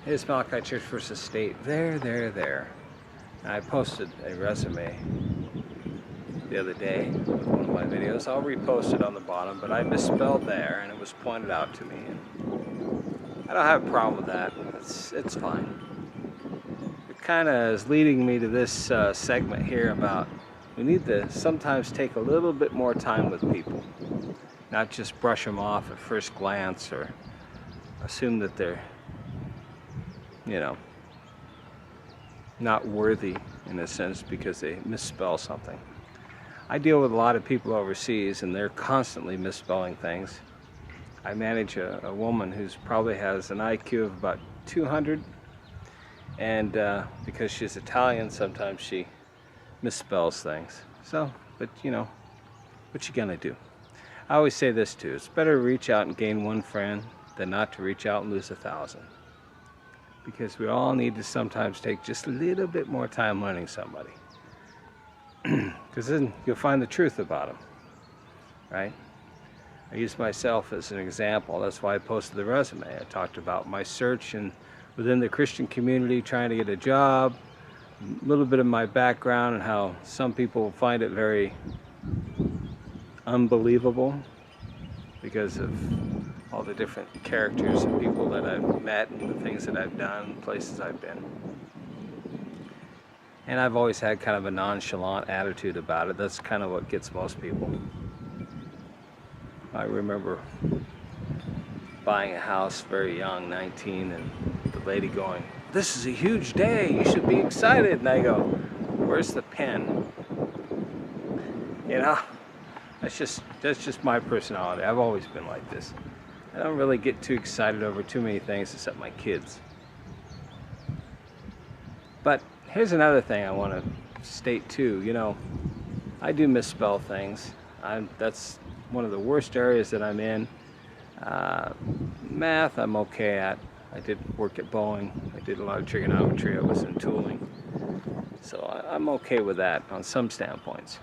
Here's Malachi Church versus State. There. I posted a resume the other day with one of my videos. I'll repost it on the bottom, but I misspelled there and it was pointed out to me. And I don't have a problem with that. It's fine. It kind of is leading me to this segment here about we need to sometimes take a little bit more time with people. Not just brush them off at first glance or assume that they're, not worthy in a sense because they misspell something. I deal with a lot of people overseas and they're constantly misspelling things. I manage a woman who's probably has an IQ of about 200, and because she's Italian, sometimes she misspells things. So, but what you gonna do? I always say this too, it's better to reach out and gain one friend than not to reach out and lose 1,000. Because we all need to sometimes take just a little bit more time learning somebody. Because then you'll find the truth about them, right? I use myself as an example. That's why I posted the resume. I talked about my search and within the Christian community trying to get a job, a little bit of my background and how some people find it very unbelievable because of all the different characters and people that I've met and the things that I've done, places I've been. And I've always had kind of a nonchalant attitude about it. That's kind of what gets most people. I remember buying a house very young, 19, and the lady going, "This is a huge day, you should be excited." And I go, "Where's the pen?" That's just my personality. I've always been like this. I don't really get too excited over too many things except my kids. But here's another thing I want to state too. I do misspell things. That's one of the worst areas that I'm in. Math I'm okay at. I did work at Boeing. I did a lot of trigonometry. I was in tooling. So I'm okay with that on some standpoints.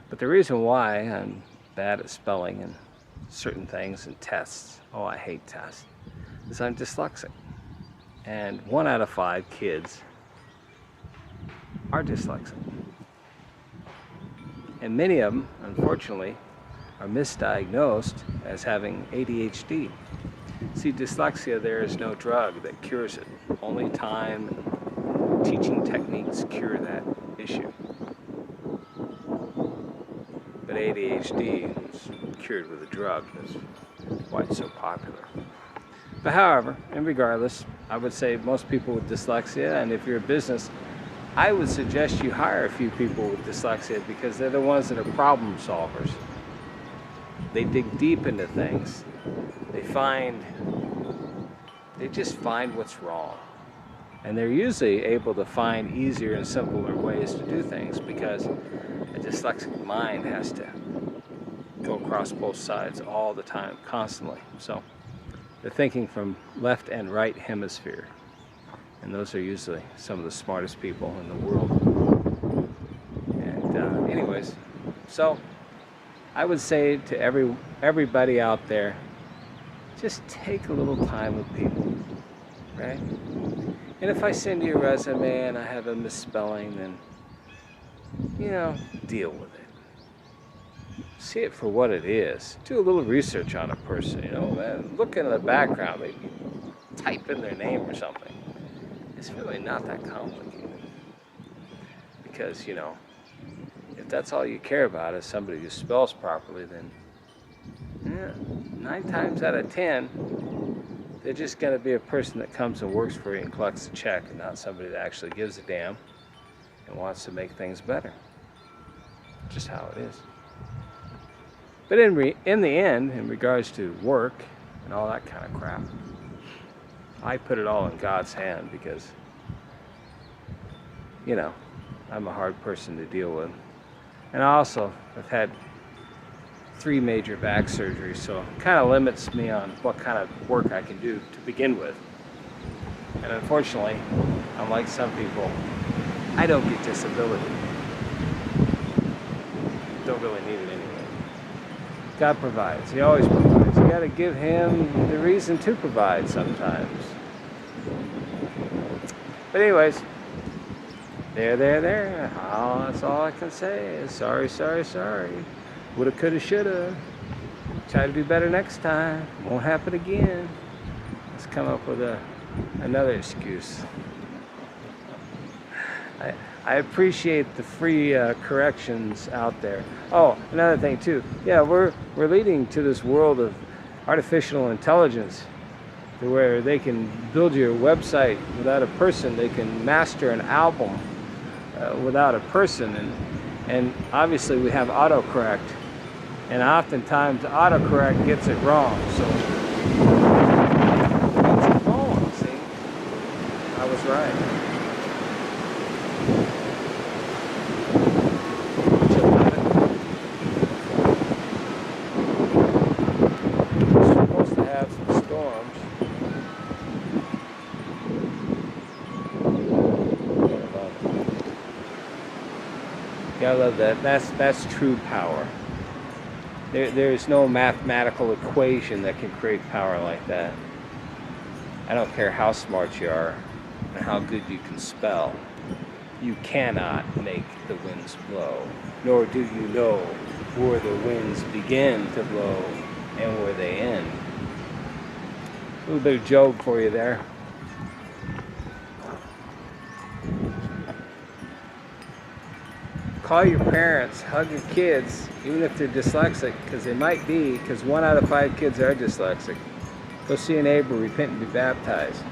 But the reason why I'm bad at spelling and certain things and tests, I hate tests, is I'm dyslexic. And 1 out of 5 kids are dyslexic. And many of them, unfortunately, are misdiagnosed as having ADHD. See, dyslexia, there is no drug that cures it. Only time and teaching techniques cure that issue. But ADHD is cured with a drug. That's why it's so popular. But however, and regardless, I would say most people with dyslexia, and if you're a business, I would suggest you hire a few people with dyslexia because they're the ones that are problem solvers. They dig deep into things. They just find what's wrong. And they're usually able to find easier and simpler ways to do things because a dyslexic mind has to go across both sides all the time, constantly. So they're thinking from left and right hemisphere. And those are usually some of the smartest people in the world. And anyways, so I would say to everybody out there, just take a little time with people, right? And if I send you a resume and I have a misspelling, then, deal with it. See it for what it is. Do a little research on a person, look in the background, maybe type in their name or something. It's really not that complicated. Because, if that's all you care about is somebody who spells properly, then 9 times out of 10, they're just going to be a person that comes and works for you and collects a check and not somebody that actually gives a damn and wants to make things better. Just how it is. But in the end, in regards to work and all that kind of crap, I put it all in God's hand because, I'm a hard person to deal with. And I also have had 3 major back surgeries, so it kind of limits me on what kind of work I can do to begin with. And unfortunately, unlike some people, I don't get disability. Don't really need it anyway. God provides. He always provides. You got to give him the reason to provide sometimes. But anyways, there. Oh, that's all I can say is sorry. Woulda, coulda, shoulda. Try to do better next time. Won't happen again. Let's come up with another excuse. I appreciate the free corrections out there. Oh, another thing too. Yeah, we're leading to this world of artificial intelligence, to where they can build your website without a person. They can master an album without a person, and obviously we have autocorrect, and oftentimes autocorrect gets it wrong. So it's a poem. See, I was right. I love that. That's true power. There's no mathematical equation that can create power like that. I don't care how smart you are and how good you can spell. You cannot make the winds blow, nor do you know where the winds begin to blow and where they end. A little bit of Job for you there. Call your parents, hug your kids, even if they're dyslexic, because they might be, because 1 out of 5 kids are dyslexic. Go see a neighbor, repent, and be baptized.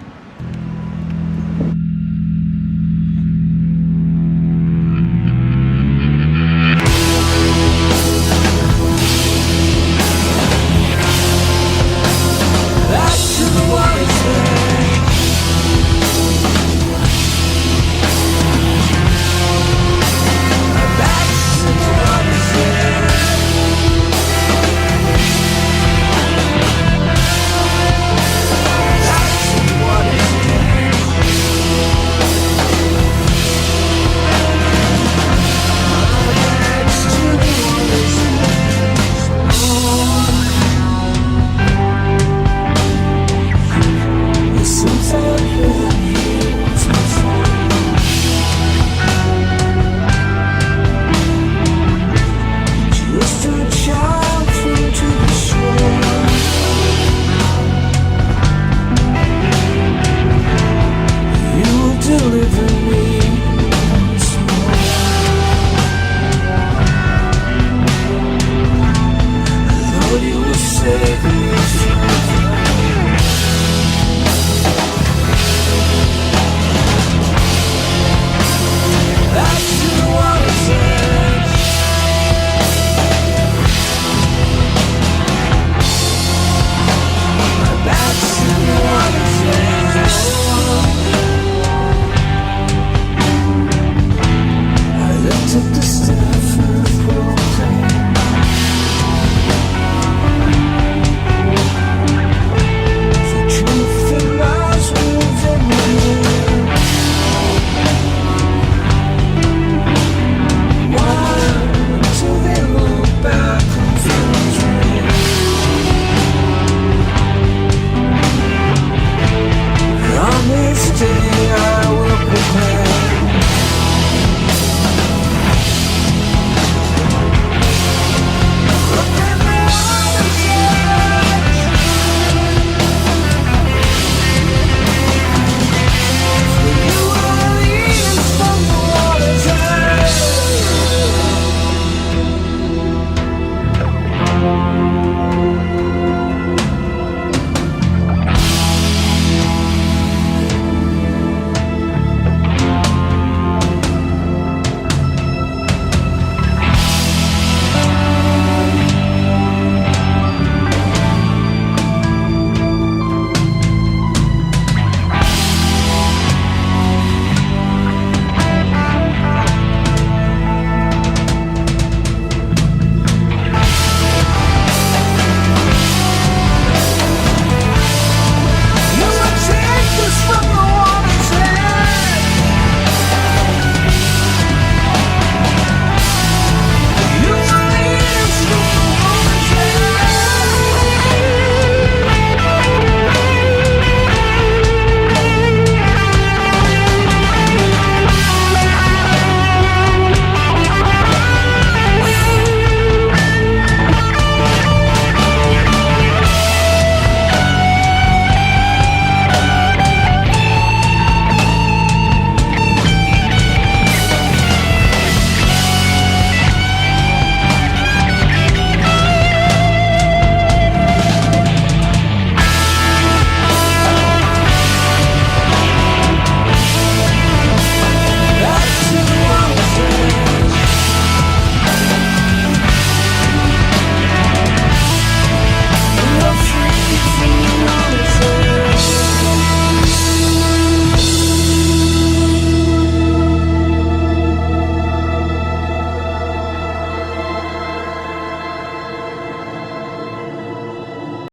Sometimes